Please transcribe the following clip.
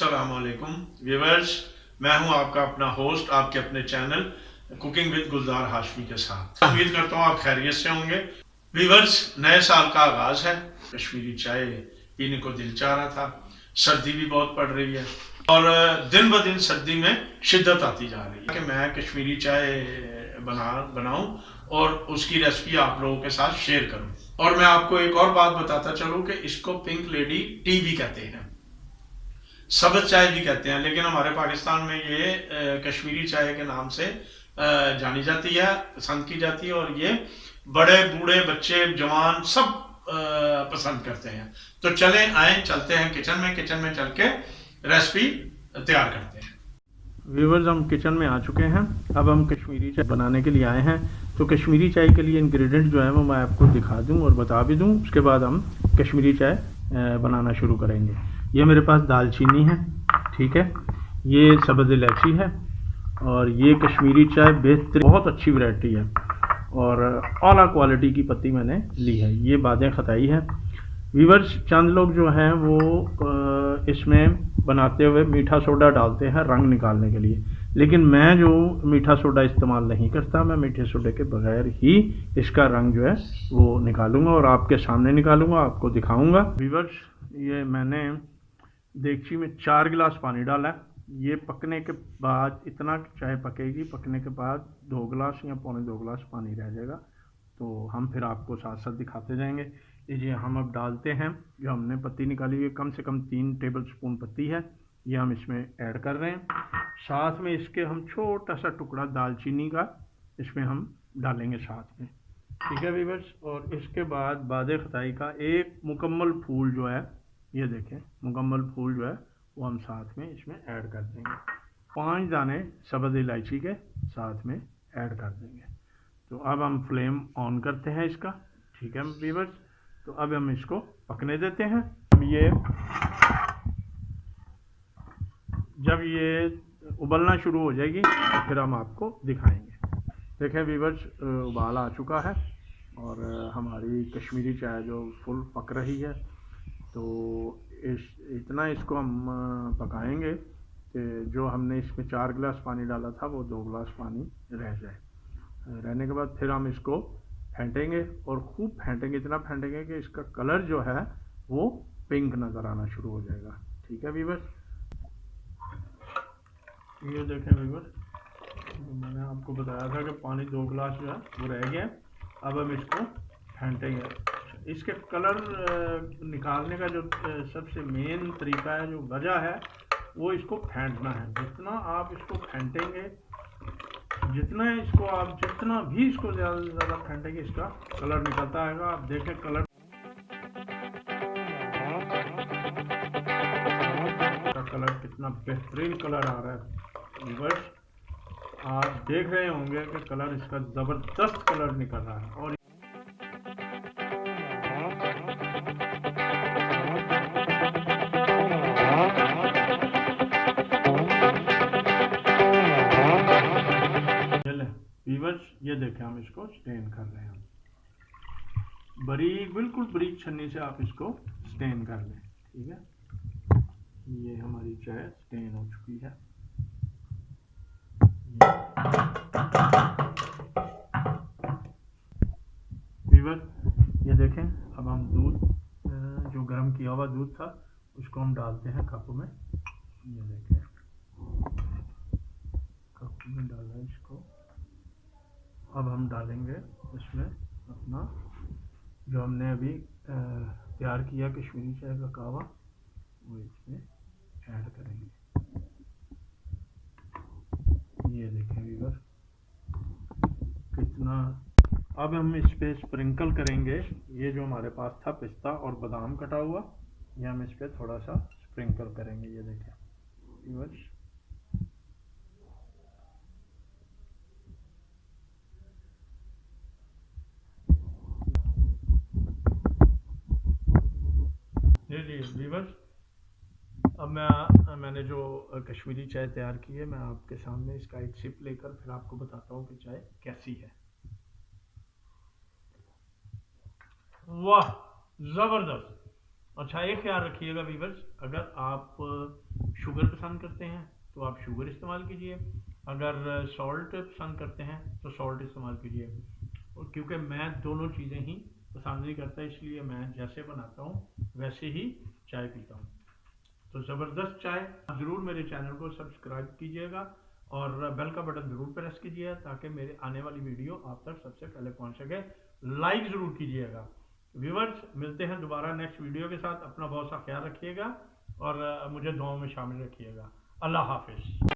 अस्सलामुअलैकुम व्यूअर्स, मैं हूं आपका अपना होस्ट आपके अपने चैनल कुकिंग विद गुलजार हाशमी के साथ। उम्मीद करता हूं आप खैरियत से होंगे। व्यूअर्स, नए साल का आगाज है। कश्मीरी चाय पीने को दिल चाह रहा था। सर्दी भी बहुत पड़ रही है और दिन ब दिन सर्दी में शिद्दत आती जा रही है कि मैं कश्मीरी चाय बनाऊं और उसकी रेसिपी आप लोगों के साथ शेयर करूं। और मैं आपको एक और बात बताता चलूं कि इसको पिंक लेडी टी भी कहते हैं, सब्ज चाय भी कहते हैं, लेकिन हमारे पाकिस्तान में ये कश्मीरी चाय के नाम से जानी जाती है, पसंद की जाती है और ये बड़े बूढ़े बच्चे जवान सब पसंद करते हैं। तो चलें आए चलते हैं किचन में चल के रेसिपी तैयार करते हैं। व्यूवर्स, हम किचन में आ चुके हैं। अब हम कश्मीरी चाय बनाने के लिए आए हैं। तो कश्मीरी चाय के लिए इंग्रेडिएंट जो है वो मैं आपको दिखा दूं और बता भी दूं, उसके बाद हम कश्मीरी चाय बनाना शुरू करेंगे। ये मेरे पास दालचीनी है, ठीक है, ये सब्ज़ इलायची है और ये कश्मीरी चाय बेहतरीन बहुत अच्छी वैरायटी है और आला क्वालिटी की पत्ती मैंने ली है। ये बादें खताई है। वीवर्स, चंद लोग जो हैं वो इसमें बनाते हुए मीठा सोडा डालते हैं रंग निकालने के लिए, लेकिन मैं जो मीठा सोडा इस्तेमाल नहीं करता, मैं मीठे सोडे के बगैर ही इसका रंग जो है वो निकालूंगा और आपके सामने निकालूंगा, आपको दिखाऊंगा। वीवर्स, ये मैंने देगची में 4 गिलास पानी डाला है। ये पकने के बाद इतना चाय पकेगी, पकने के बाद 2 गिलास या पौने 2 गिलास पानी रह जाएगा। तो हम फिर आपको साथ साथ दिखाते जाएंगे। ये हम अब डालते हैं जो हमने पत्ती निकाली हुई, कम से कम 3 टेबल स्पून पत्ती है, ये हम इसमें ऐड कर रहे हैं। साथ में इसके हम छोटा सा टुकड़ा दालचीनी का इसमें हम डालेंगे साथ में, ठीक है वीवर्स। और इसके बाद बादे खताई का एक मुकम्मल फूल जो है, ये देखें, मुकम्मल फूल जो है वो हम साथ में इसमें ऐड कर देंगे। 5 दाने सब्ज़ इलायची के साथ में ऐड कर देंगे। तो अब हम फ्लेम ऑन करते हैं इसका, ठीक है वीवर्स। तो अब हम इसको पकने देते हैं। जब ये उबलना शुरू हो जाएगी तो फिर हम आपको दिखाएंगे। देखें वीवर्स, उबाल आ चुका है और हमारी कश्मीरी चाय जो फुल पक रही है। तो इतना इसको हम पकाएंगे कि जो हमने इसमें 4 गिलास पानी डाला था वो 2 गिलास पानी रह जाए। रहने के बाद फिर हम इसको फेंटेंगे और खूब फेंटेंगे, इतना फेंटेंगे कि इसका कलर जो है वो पिंक नज़र आना शुरू हो जाएगा, ठीक है वीवर्स। ये देखें वीवर्स, मैंने आपको बताया था कि पानी 2 गिलास जो है वो रह गया। अब हम इसको फेंटेंगे। इसके कलर निकालने का जो सबसे मेन तरीका है, जो वजह है, वो इसको फेंटना है। जितना आप इसको फेंटेंगे, जितना भी इसको ज़्यादा से ज़्यादा फेंटेंगे, इसका कलर निकलता आएगा। आप देखें कलर का कलर कितना बेहतरीन कलर आ रहा है व्यूअर्स। आप देख रहे होंगे कि कलर इसका ज़बरदस्त कलर निकल रहा है। और व्यूअर्स, ये देखें, हम इसको स्टेन कर रहे हैं। बिल्कुल बारीक छन्नी से आप इसको स्टेन कर लें, ठीक है। ये हमारी चाय स्टेन हो चुकी है। व्यूअर्स, ये देखें, अब हम दूध जो गर्म किया हुआ दूध था उसको हम डालते हैं कप में। ये देखें, कप में डाला इसको। अब हम डालेंगे इसमें अपना जो हमने अभी तैयार किया कश्मीरी चाय का कावा, वो इसमें ऐड करेंगे। ये देखें व्यूअर कितना। अब हम इस पे स्प्रिंकल करेंगे ये जो हमारे पास था पिस्ता और बादाम कटा हुआ, ये हम इस पे थोड़ा सा स्प्रिंकल करेंगे। ये देखें व्यूअर्स, व्यूअर्स, अब मैंने जो कश्मीरी चाय तैयार की है, मैं आपके सामने इसका एक सिप लेकर फिर आपको बताता हूँ कि चाय कैसी है। वाह, ज़बरदस्त। अच्छा, एक ख्याल रखिएगा व्यूअर्स, अगर आप शुगर पसंद करते हैं तो आप शुगर इस्तेमाल कीजिए, अगर सॉल्ट पसंद करते हैं तो सॉल्ट इस्तेमाल कीजिए। और क्योंकि मैं दोनों चीज़ें ही पसंद नहीं करता, इसलिए मैं जैसे बनाता हूँ वैसे ही चाय पीता हूँ। तो ज़बरदस्त चाय। ज़रूर मेरे चैनल को सब्सक्राइब कीजिएगा और बेल का बटन ज़रूर प्रेस कीजिएगा ताकि मेरे आने वाली वीडियो आप तक सबसे पहले पहुंच सके। लाइक ज़रूर कीजिएगा। व्यूवर्स, मिलते हैं दोबारा नेक्स्ट वीडियो के साथ। अपना बहुत सा ख्याल रखिएगा और मुझे दुआओं में शामिल रखिएगा। अल्लाह हाफिज़।